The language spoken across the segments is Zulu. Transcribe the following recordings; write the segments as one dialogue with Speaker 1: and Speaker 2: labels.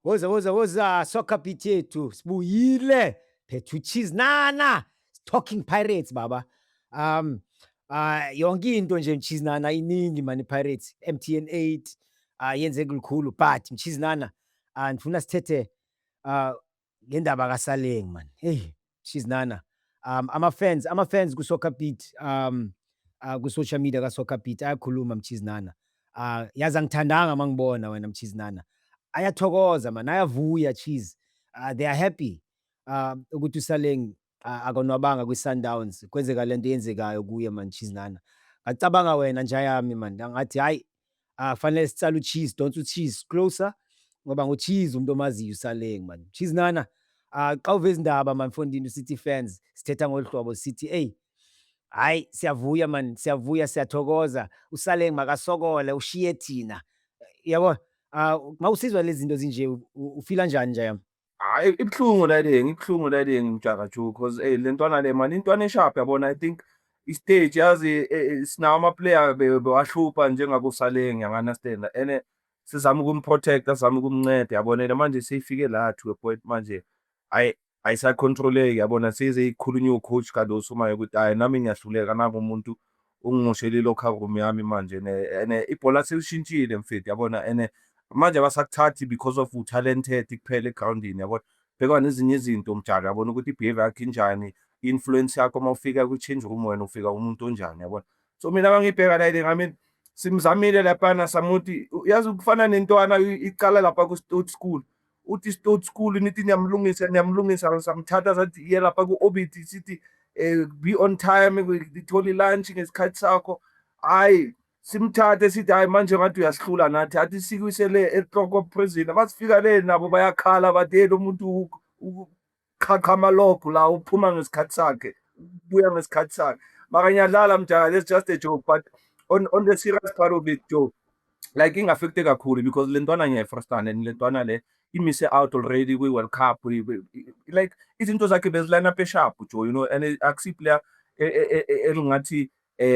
Speaker 1: Woza soccer beat yethu sibuyile phethu Chizinana talking Pirates baba. Yonke into nje Chizinana iningi mani Pirates MTN 8 yenze kulikhulu but Chizinana ngifuna sithethe ngendaba kaSaleng man. Hey Chizinana. Ama fans ku soccer beat ku social media ka soccer beat ayakhuluma Mchizinana. Yazi angithandanga mangibona wena Mchizinana. Ayathokoza man, ayavuya Cheese. They are happy ukuthi uSaleng akonwabanga kwi-Sundowns. Kwenzeka lento eyenzekayo kuye man Chizinana. Ngacabanga wena nja yami man, ngathi hayi fanele sicale uCheese, donsa uCheese closer ngoba nguCheese umuntu omaziyo uSaleng man. Chizinana xa uveza indaba man mfondini uSithi fans sithetha ngolu hlobo sithi hey hayi siyavuya man, siyavuya siyathokoza uSaleng makasokole ushiye thina. Yabo mawusizwa lezi zinto zinje ufila njani nje yami?
Speaker 2: Hayi ibuhlungu le Mjaka Joe cause le ntwana le man intwana e-sharp yabona. I think i-stage yazi sinawo ama-player bewahlupha njengabo Saleng uyangu-understand-a ene sizama ukum-protect-a sizama ukumnceda yabona. Manje seyifike la to a point manje ayisacontrol-eki yabona. Seze ikhulunywa u-coach Cardoso manje ukuthi hhayi nami ngiyahluleka nangu umuntu ungimoshele i-locker room yami manje ene ibhola selishintshile mfethu yabona. Ene manje abasakuthathi because of u-talented kuphela egrawundini yabona. Bheka nezinye izinto Mjaka yabona ukuthi i-behaviour yakho injani, i-influence yakho mawufika kwi-change room wena ufika umuntu onjani yabona. So mina mangibheka la I mean simzamile laphana samuthi yazi kufana nentwana iqala lapha ku-Stoat School. Uthi i-Stoat School nithi niyamlungisa samthatha sathi iye lapha ku-Orbit sithi be on time ngithole i-lunch ngesikhathi sakho. Hhayi simthathe sithi hhayi manje ngathi uyasihlula nathi athi sikwise-le eTlokwa prison. Masifika le nabo bayakhala bathi hey lo muntu uqhaqha amalogo la uphuma ngesikhathi sakhe, ubuya ngesikhathi sakhe. Mara ngiyadlala Mjaka, that's just a joke but on the serious part of it Joe, like ingi-affect-e kakhulu because le ntwana ngiyayifrustana and le ntwana le imise out already kwi-World Cup. Like izinto zakhe beziline up e-sharp Joe, you know, and akusi player elingathi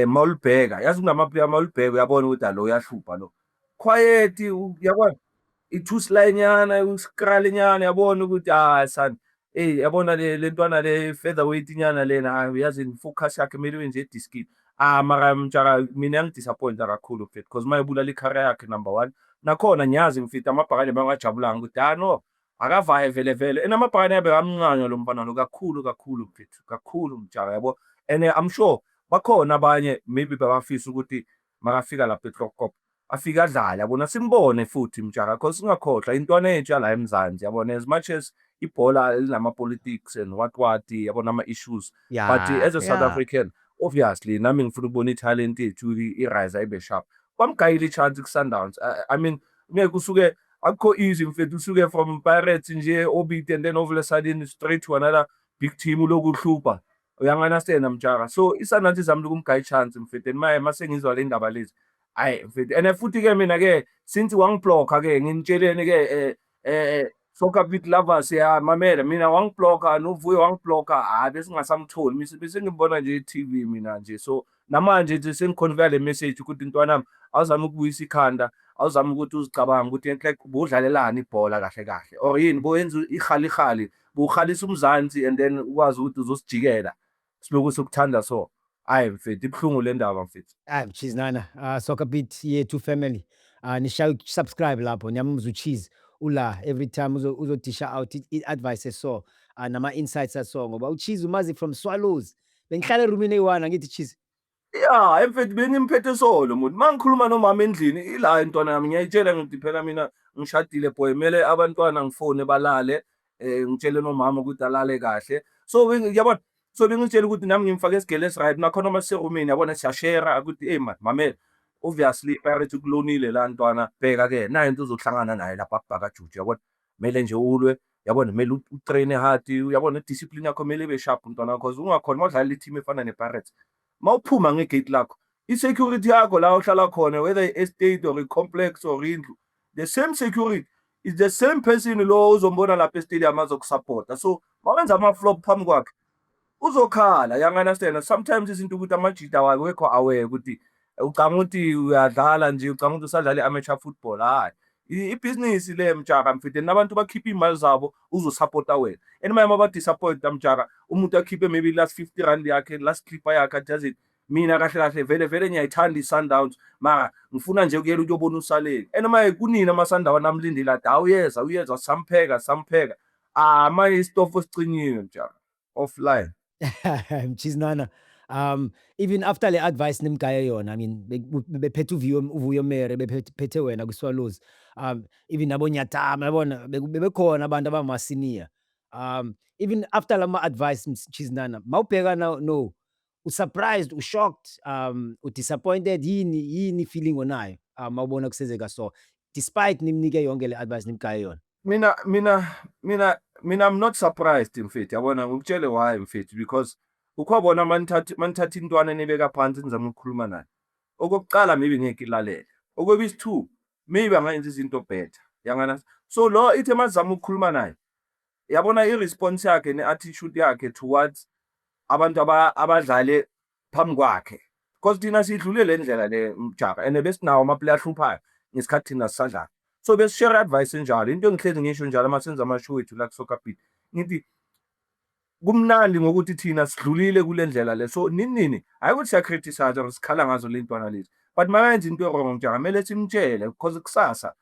Speaker 2: mawulibheka yazi kunama-player mawulibheka uyabona ukuthi lo uyahlupha lo. Quiet uyabona, i-two sly nyana, u-scral nyana yabona ukuthi son yabona le ntwana le featherweight nyana lena hayi uyazi i-focus yakhe kumele ibe nje ediskini. Mara Mjaka mina iyangidisappoint-a kakhulu mfethu cause mayebulala i-career yakhe number one. Nakhona ngiyazi mfethu amabhakane bangajabulanga ukuthi no akavaye vele and amabhakane bekamncanywa lo mfana lo kakhulu mfethu, kakhulu Mjaka yabo. And I'm sure bakhona abanye maybe bebafisa ukuthi makafika lapha eTlokop afike adlale yabona, simbone futhi Mjaka cause singakhohlwa intwana entsha la eMzansi yabona. As much as ibhola linama-politics and what yabona ama-issues but as a South African obviously nami ngifuna ukubona i-talent yethu i-rise ibe sharp. Bamgayile i-chance ku-Sundowns. I mean ngeke usuke akukho easy mfethu usuke from Pirates nje Orbit and then all of a sudden straight to another big team uloku uhlupha. Uyangu-understand-a Mjaka. So i-Sundowns izamile ukumgaya i-chance mfethu and mase ngizwa le ndaba lezi hhayi mfethu. And futhi-ke mina-ke since wangibhlokha-ke ngimtsheleni-ke soccer beat lovers mamela mina wangibhlokha noVuyo wangibhlokha bese ngingasamtholi bese ngimbona nje e-TV mina nje. So namanje nje sengiconvey le message ukuthi ntwanami awuzame ukubuyisa ikhanda, awuzame ukuthi uzicabange ukuthi like bowudlalelani ibhola kahle kahle or yini bowenza ihali bowuhalisa uMzansi and then ukwazi ukuthi uzosijikela siloku sokuthanda so. Hhayi mfethu ibuhlungu le ndaba mfethu.
Speaker 1: Chizinana, soccer beat yethu family. Nishaya subscribe lapho niyamuzwa uCheese ula every time uzodisha out i-advice eso nama-insights aso ngoba uCheese umazi from Swallows. Bengihlala erumini eyi-one angithi Cheese.
Speaker 2: Ya mfethu bengimphethe solo muntu. Mangikhuluma nomama endlini ila intwana yami ngiyayitshela ngithi phela mina ngishadile boy, kumele abantwana ngifone balale ngitshele nomama ukuthi alale kahle. So yabona, so bengitshela ukuthi nami ngimfake esigele esi-right nakhona uma siserumini yabona siyashare ukuthi hey man mamela obviously i-Pirates ukulonile la ntwana, bheka-ke nayo into ozohlangana nayo lapha kubhaka juju yabona. Kumele nje ulwe yabona, kumele utrain hard uyabona, i-discipline yakho kumele ibe sharp mntwana cause ungakhona mawudlala i-team efana ne-Pirates mawuphuma ngegate lakho i-security yakho la ohlala khona whether i-estate or i-complex or indlu, the same security is the same person lo uzombona lapha e-stadium azokusupporta. So mawenza ama-flop phambi kwakhe uzokhala, uyangu-understand. Sometimes izinto ukuthi amajita awekho aware ukuthi ucanga ukuthi uyadlala nje, ucanga ukuthi usadlala i-amateur football. Hhayi ibhizinisi le mjaka mfethu, nabantu bakhipha iy'mali zabo uzosapota wena. And manje mabadisappoint-a mjaka, umuntu akhiphe maybe last 50 rand yakhe, last clipper yakhe athi yazini mina kahle kahle vele ngiyayithanda i-Sundowns mara ngifuna nje ukuyela ukuyobona uSaleng. And manje kunini ama-Sundown amlindile athi hawu uyeza sampheka. Manje isitofo sicinyiwe mjaka, offline.
Speaker 1: Mchizinana, even after le advice nimgaye yona, I mean, bephethe uVuyo Mere, bephethe wena kwiSwallows, even nabo Nyatama, yabona, bebekhona abantu abama-senior. Even after lama advice Mchizinana, mawubheka no, usurprised, ushocked, udisappointed, yini feeling onayo, mawubona kusenzeka so, despite nimnike yonke le advice nimgaye yona?
Speaker 2: Mina I'm not surprised mfethu, yabona ngikutshele why mfethu, because ukhwabona manithatha intwana nibeka phansi nizama ukukhuluma naye. Okokuqala maybe ngeke ilalele. Okwebisi 2, maybe angayenza izinto better. Yangana? So lo ithe mazama ukukhuluma naye. Yabona i-response yakhe ne-attitude yakhe towards abantu abadlale phambi kwakhe. Because thina sidlule le ndlela le mjaka and besinawo ama-player ahluphayo ngesikhathi thina sisadlala. So besishare advice enjalo. Into engihlezi ngisho njalo uma senza ama-show ethu la ku-Soccer Beat, ngithi kumnandi ngokuthi thina sidlulile kule ndlela le. So nini hayi ukuthi siya-criticize or sikhala ngazo le ntwana lezi, but makayenza into e-wrong mjaka kumele simtshele because kusasa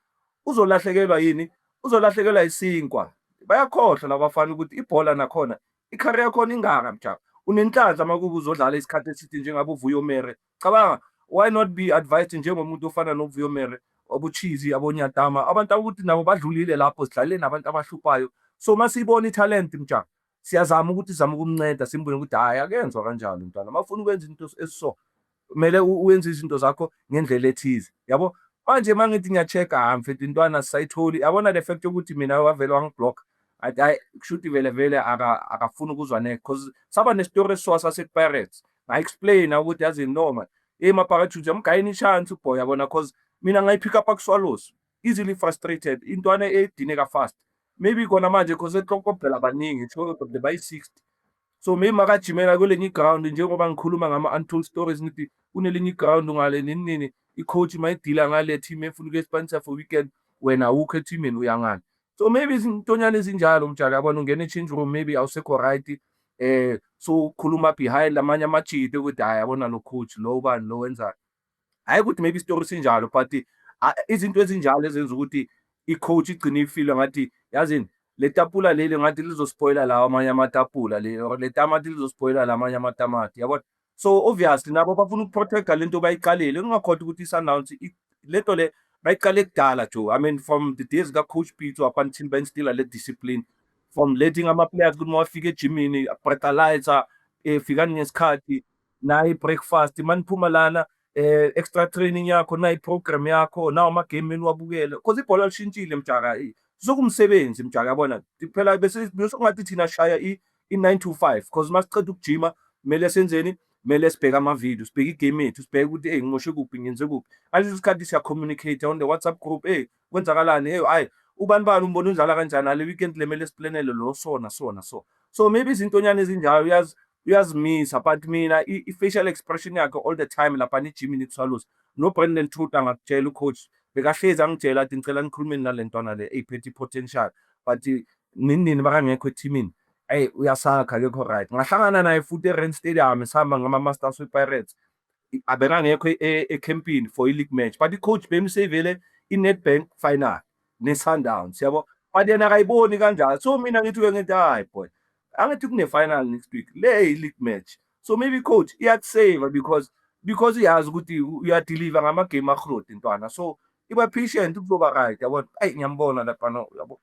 Speaker 2: uzolahlekelwa yini? Uzolahlekelwa isinkwa. Bayakhohlwa labafana ukuthi ibhola nakhona i-career yakhona ingaka mjaka. Unenhlanhla makube uzodlala isikhathi eside njengabo uVuyo Mere. Cabanga, why not be advised njengomuntu ofana noVuyo Mere, obuChizi, aboNyatama, abantu ukuthi nabo badlulile lapho sidlalile nabantu abahluphayo. So masibona ithalent mjaka, siyazama ukuthi sizame ukumnceda, simbone ukuthi hayi akenzwa kanjalo mntwana. Mawufuna ukwenza into esiso, kumele uwenze izinto zakho ngendlela ethize, yabo. Manje mangithi ngiya-check-a mfethu intwana sisayitholi, yabona le fact yokuthi mina wavele wangiblock, athi hayi kushuthi vele akafuni ukuzwa next, cause saba nestori esisoka sase-Pirates. Nga-explain-a ukuthi yazini no man, Maparachudes amgayini i-chance uBoy, yabona, cause mina ngayi-pick up kuSwallows, easily frustrated, intwana edineka fast. Maybe khona manje cause eTlokobhela abaningi, eTlokobhela bayi-60. So maybe makajimela kwelinye iground njengoba ngikhuluma ngama-untold stories ngithi kunelinye iground ngale nini, i-coach mayidila ngale team efuna ukuyi-sponsor for weekend, wena awukho ethimini uya ngale. So maybe izintonyana ezinjalo mjaka, yabona, ungena e-change room maybe awusekho right, so ukhuluma behind amanye amajita ukuthi hayi yabona lo coach lo ubani lo wenzani. Hayi ukuthi maybe isitori sinjalo, but izinto ezinjalo ezenza ukuthi i-coach igcine ifile ngathi yazini le tapula leli ngathi lizospoila lawa amanye amatapula or le tamati lizospoila lamanye amatamati, yabona. So obviously nabo bafuna ukuprotect-a lento bayiqalile. Ungakhohlwa ukuthi i-Sundowns lento le bayiqale kudala Joe. I mean from the days ka-Coach Pitso up until bayinstila le discipline, from letting ama-players ukuthi mawafika ejimini breathalyzer, fika ngesikhathi, nayi breakfast, maniphuma lana extra training yakho, nayi program yakho, nawo ama-game eniwabukele, cause ibhola lishintshile mjaka. Sokumsebenzi mjaka, yabona. Phela bese ngathi thina shaya i-9 to 5 cause masiceda ukujima kumele senzeni? Kumele sibheke ama-video, sibheke igame yethu, sibheke ukuthi ngimoshe kuphi, ngenze kuphi. Ngalesi sikhathi siya-communicate on the WhatsApp group, kwenzakalani, hayi ubani bani umbona udlala kanjani, ale weekend le mele siplanele lo so. So maybe izintonyana ezinjalo uyazimisa, but mina i-facial expression yakhe all the time lapha ejimini kuSwallows, no-Brandon Truth angakutshela ucoach, bekahlezi angitshela athi ngicela nikhulumeni nale ntwana le eyiphethe i-potential, but nini bakangekho ethimini, uyasakha akekho right. Ngahlangana naye futhi e-Rand Stadium sihamba ngama-Masters we-Pirates, abekangekho ecampini for i-league match, but i-coach bemseyivele i-Nedbank final ne-Sundowns, yabo. But yena akayiboni kanjalo. So mina ngithi-ke ngithi hayi boy, angithi kune-final next week, le i-league match. So maybe coach iyakuseva because iyazi ukuthi uyadeliver ngama-game ahlodi ntwana. So iba patient kuzoba right, yabona. Ngiyambona laphana, yabo.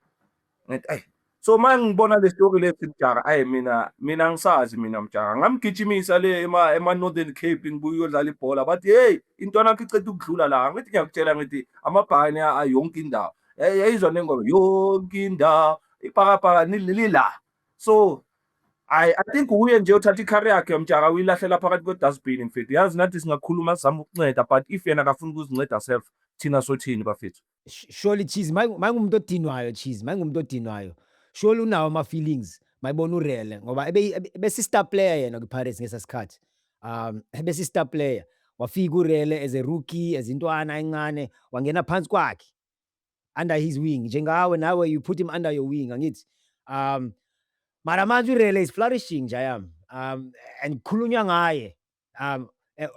Speaker 2: Ngithi so mangibona le story le mjaka, mina angisazi mina mjaka. Ngamgijimisa le ema-Northern Cape ngibuye uyodlala ibhola, bathi hey intwana yakho iceda ukudlula la. Ngithi ngiyakutshela ngithi amabhani yonke indawo. Yayizwa nengoma yonke indawo ipakapaka lila. So I think uye nje uthatha i-career yakhe mjaka uyilahlela phakathi kwe-dustbin mfethu. Yazi nathi singakhuluma sizama ukunceda, but if yena akafuni ukuzinceda self, thina sothini bafethu?
Speaker 1: Surely Chizi, mayingumuntu odinwayo Chizi, mayingumuntu odinwayo. Surely unawo ama-feelings, mayibona uRele ngoba ebesi-star player yena kwi-Pirates ngesa sikhathi. Ebesi-star player, wafika uRele as a rookie, as intwana encane, wangena phansi kwakhe. under his wing. Njengawe nawe you put him under your wing, angithi. Mara manje uRele is flourishing Jayam. And khulunywa ngaye.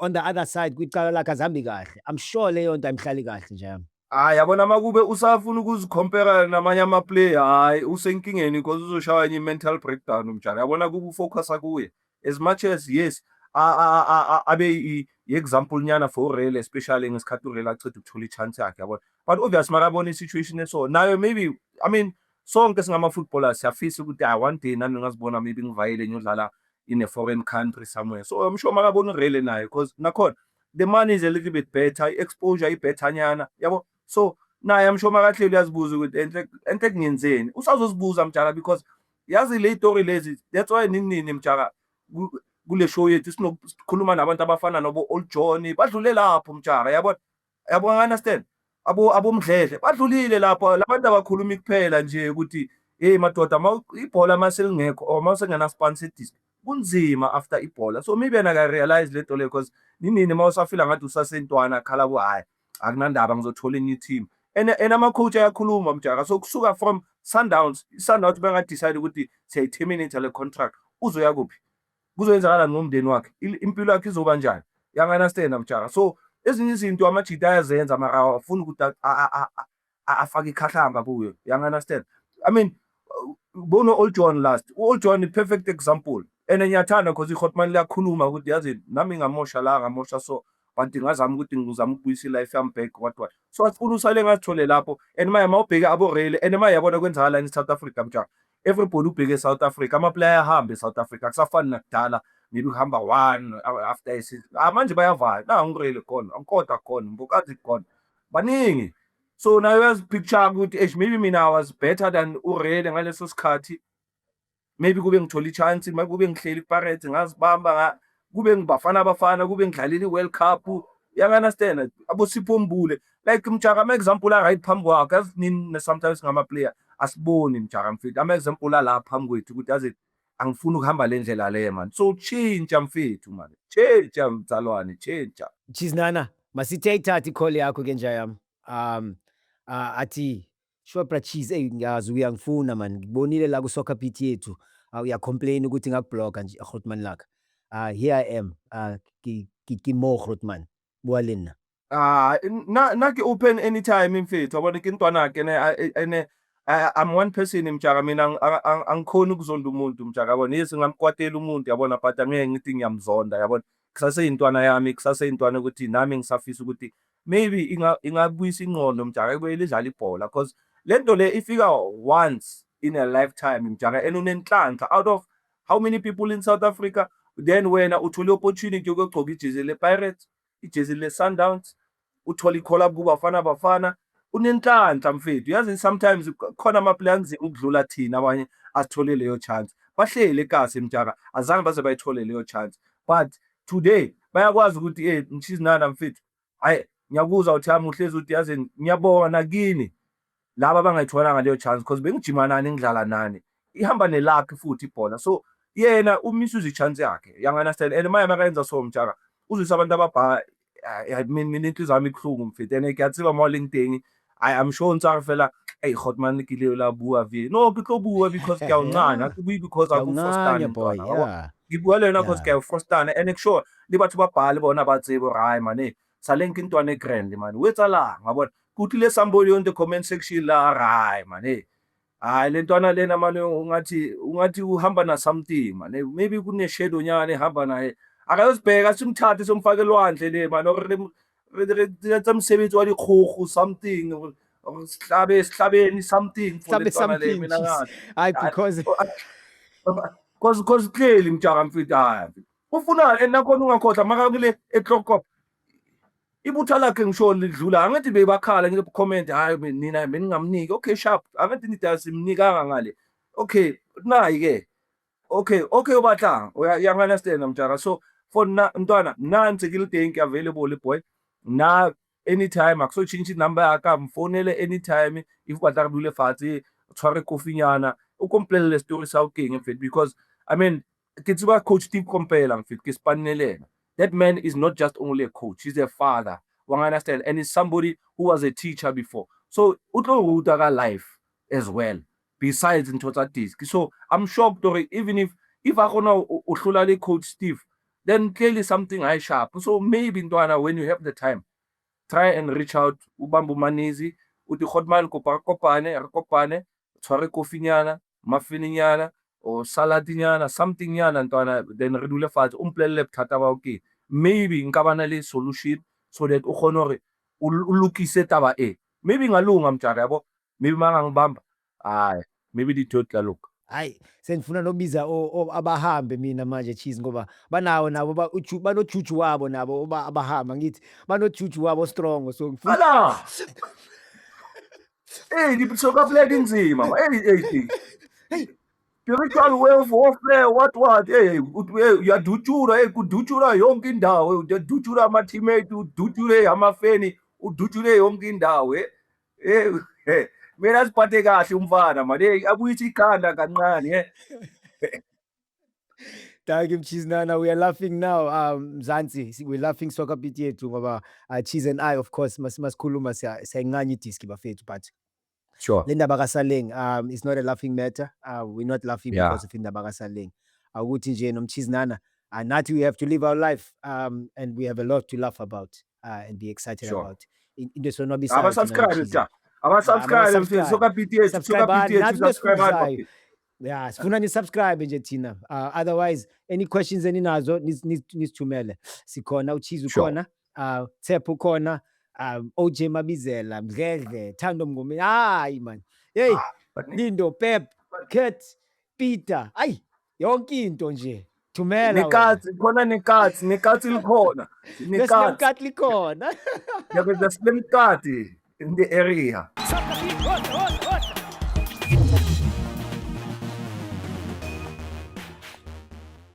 Speaker 1: On the other side kwicala lakhe azambi kahle. I'm sure leyo nto ayimhlali kahle Jayam.
Speaker 2: Hayi yabona makube usafuna ukuzicompare namanye ama-player, hayi usenkingeni because uzoshaya enye i-mental breakdown umjana. Yabona kube ufocusa kuye. As much as yes, abe i-example nyana for uRele, especially ngesikhathi uRele aceda ukuthola i-chance yakhe yabona. But obvious makabona i-situation eso. Nayo maybe, I mean, sonke singama-footballers siyafisa ukuthi one day nami ngingazibona maybe ngivayele ngiyodlala in a foreign country somewhere. So I'm sure makabona uRele nayo because nakhona the money is a little bit better, i-exposure i-better nyana yabo. So naye I'm sure makahleli uyazibuza ukuthi enhle kungenzeni. Usazozibuza mjala because yazi le story lezi, that's why nini mjala kule show yethu sinokukhuluma nabantu abafana nobo Old John badlule lapho mjala yabo understand abo Mdledle badlulile lapho, labantu abakhulumi kuphela nje ukuthi hey madoda ibhola maselingekho or masengena sponsorship kunzima after ibhola. So maybe yena ka realize le nto le because nini mawusafila ngathi usasentwana khala ku hayi akunandaba ngizothola enye team and ama-coach ayakhuluma mjaka. So kusuka from Sundowns benga decide ukuthi siyayi-terminate le contract, uzoya kuphi, kuzoyenzakala ngomndeni wakhe, impilo yakhe izoba njani, understand mjaka. So ezinye izinto amajita ayazenza mara afuna ukuthi afake ikhahlamba kuyo, understand. I mean bono Old John last, Old John i-perfect example and ngiyathanda because iHotman liyakhuluma ukuthi yazi nami ngamosha la ngamosha so but ngazama ukuthi ngizama ukubuyisa i-life yami back what. So asifuna usale ngathole lapho and manje mawubheke abo-Rele and manje yabona kwenzakala in South Africa mjaka. Everybody ubheke eSouth Africa, ama-player ayahambe eSouth Africa, akusafani nakudala maybe uhamba one after a season. Manje bayavala nangu uRele khona, uNkotha khona, Mbokazi khona, baningi. So nayo uyazipicture ukuthi maybe mina I was better than uRele ngaleso sikhathi, maybe kube ngithola i-chance, kube ngihleli iPirates ngazibamba, kube ngibafana abafana, kube ngidlalile i-World Cup, understand. Abo Sipho Mbule like mjaka ama-example right phambi kwakhe, as nini sometimes ngama-player asiboni mjaka mfethu ama-example ala phambi kwethu ukuthi yazi angifuni ukuhamba le ndlela le man. So tshintsha mfethu man, tshintsha mzalwane, tshintsha.
Speaker 1: Chizinana masithe ayithathe i-call yakho ke Jayam. Athi sure bra Cheese, ngiyazi uyangifuna man, ngibonile la ku-soccer beat yethu uyacomplain ukuthi ngakubloga nje Grootman lakhe. Here I am, ke mo Grootman bua le nna.
Speaker 2: Na ke open anytime mfethu yabona ke intwana yakhe ene I'm one person mjaka, mina angikhona ukuzonda umuntu mjaka yabona. Yes ngamkwatela umuntu yabona but angeke ngithi ngiyamzonda yabona. Kusaseyintwana yami, kusaseyintwana ukuthi nami ngisafisa ukuthi maybe ingabuyisa ingqondo mjaka ekubuyele idlala ibhola because lento le ifika once in a lifetime mjaka and unenhlanhla out of how many people in South Africa. Then wena uthola opportunity yokugcoka ijezi le-Pirates, ijezi le-Sundowns, uthola i-collab kuBafana, unenhlanhla mfethu. Yazi sometimes khona ama-player anzima ukudlula thina abanye asithole leyo chance, bahleli ekasi mjaka azange baze bayithole leyo chance. But today bayakwazi ukuthi Mchizinana mfethu, hayi ngiyakuzwa uthi yami uhlezi uthi yazi ngiyabonga nakini laba abangayitholanga leyo chance because bengijima nani ngidlala nani, ihamba nelakhe futhi ibhola. So yena umisuza i-chance yakhe, understand. And manje makayenza so mjaka uzwisa abantu ababha mina inhliziyo yami ibuhlungu mfethu and ngiyatsiba mo LinkedIn. I'm sure ntsa fela Grootman ke le la bua vi no ke tlo bua because ke a uncane ke bua because aku frustane
Speaker 1: boy, yeah.
Speaker 2: Ngibua le yona because ke a frustane and sure le batho ba bhale bona ba tsebo hayi man saleng ke intwana e-grand man wetsalang ngabona kuthile somebody on the comment section la hayi man hayi le ntwana lena manje ungathi uhamba na something man, maybe kune shadow nyane ehamba naye akayozibheka simthathe somfake elwandle le man or letsa msebenzi wa dikgogo something or sihlabeni something for le ntwana le mina ngathi
Speaker 1: hayi
Speaker 2: because clearly mjaka mfethu hayi ufuna nakhona ungakhohlwa makakule eClokop ibutha lakhe ngisho lidlula angithi bebakhala ngile comment hayi mina beningamniki. Okay sharp angithi nidasi simnikanga ngale. Okay nayi ke okay ubatlang understand mjaka. So for ntwana nansi ke link available boy na anytime akusotshintsha number yakhe mfonele anytime if batla re bule fatshe tshware kofinyana o complete le story sa o keng mfethu because I mean ke tsuba coach Steve Kompela mfethu ke spanelena. That man is not just only a coach, he's a father. One understand, and he's somebody who was a teacher before. So utlo ruta ka life as well besides into tsa disc. So I'm shocked or even if I gonna uhlula le coach Steve, then clearly something I sharp. So maybe ntwana when you have the time, try and reach out ubambu manizi uti khotman kopane tshware kofinyana mafininyana or saladinyana something nyana ntwana, then re dule fatshe o mpolelle bothata ba okay, maybe nka bana le solution so that o kgone hore o lokise taba e. Maybe ngalunga mtshana yabo, maybe mangangibamba hayi maybe ditho tlaluk.
Speaker 1: Hayi sengifuna nobiza abahambe mina manje Cheese ngoba banawo nabo banojuju wabo nabo abahamba ngithi banojuju wabo strong, so ngifuna
Speaker 2: Ala soka play inzima
Speaker 1: hey
Speaker 2: spiritual way of warfare what uyadutshura kudutshura yonke indawo, udutshura ama-teammate, udutshule amafeni, udutshule yonke indawo mina siphathe kahle umfana manje abuyise ikhanda kancane
Speaker 1: Thank you Cheese Nana, we are laughing now Mzansi, we're laughing soccer beat yethu ngoba Cheese and I of course masikhuluma siyayincanya idiski bafethu, but
Speaker 2: sure
Speaker 1: le ndaba kaSaleng it's not a laughing matter. We're not laughing because of indaba kaSaleng. Ukuthi nje nomCheese Nana nathi we have to live our life and we have a lot to laugh about and be excited
Speaker 2: Sure.
Speaker 1: about. Into esonwabisayo
Speaker 2: abasubscribe abasubscribe soka beat yethu subscribe.
Speaker 1: Yeah, sifuna ni-subscribe nje thina. Otherwise, any questions eninazo nisithumele. Sikhona uCheese ukhona, Tsep ukhona, OJ Mabizela, Mdledle, Thando Mngome. Hayi man. Hey, Lindo, Pep, Kurt, Peter. Ayi, yonke into nje. Thumela wena.
Speaker 2: Nekatsi khona nekatsi likhona.
Speaker 1: Nekatsi likhona.
Speaker 2: Yeah, but there's Slim Kati in the area.
Speaker 1: Soccer beat,